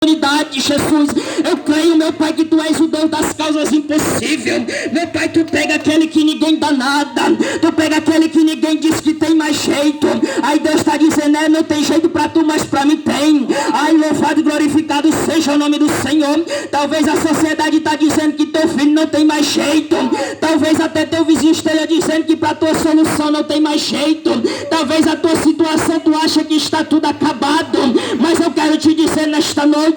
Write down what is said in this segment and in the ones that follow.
Jesus, eu creio, meu Pai, que Tu és o Deus das causas impossíveis. Meu Pai, Tu pega aquele que ninguém dá nada, Tu pega aquele que ninguém diz que tem mais jeito. Aí Deus está dizendo, não tem jeito para tu, mas para mim tem. Ai, louvado e glorificado seja o nome do Senhor. Talvez a sociedade está dizendo que teu filho não tem mais jeito. Talvez até teu vizinho esteja dizendo que para tua solução não tem mais jeito. Talvez a tua situação tu acha que está tudo acabado. Mas eu quero te dizer nesta noite,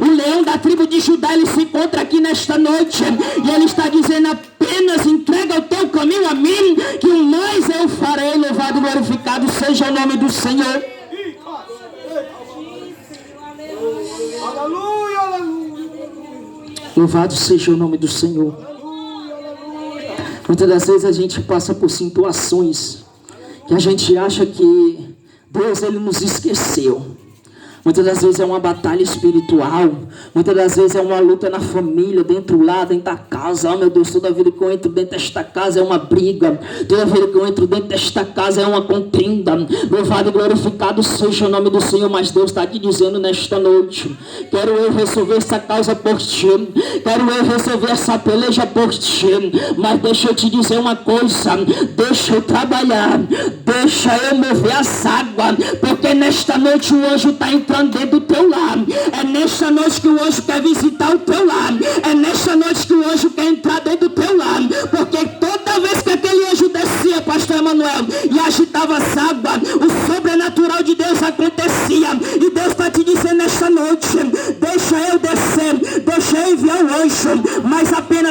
o leão da tribo de Judá, ele se encontra aqui nesta noite. E ele está dizendo, apenas entrega o teu caminho a mim, que o mais eu farei. Louvado e glorificado seja o nome do Senhor. Aleluia, aleluia. Louvado seja o nome do Senhor. Muitas das vezes a gente passa por situações que a gente acha que Deus, ele nos esqueceu. Muitas das vezes é uma batalha espiritual. Muitas das vezes é uma luta na família, dentro da casa. Oh meu Deus, toda vida que eu entro dentro desta casa é uma briga. Toda vida que eu entro dentro desta casa é uma contenda. Louvado e glorificado seja o nome do Senhor. Mas Deus está te dizendo nesta noite, quero eu resolver essa causa por ti. Quero eu resolver essa peleja por ti. Mas deixa eu te dizer uma coisa, deixa eu trabalhar, deixa eu mover as águas, porque nesta noite o anjo está entrando dentro do teu lar. É nesta noite que o anjo quer visitar o teu lar. É nesta noite que o anjo quer entrar dentro do teu lar. Porque toda vez que aquele anjo descia, pastor Emanuel, e agitava as águas, o sobrenatural de Deus acontecia. E Deus está te dizendo nesta noite, deixa eu descer, deixa eu enviar o anjo, mas apenas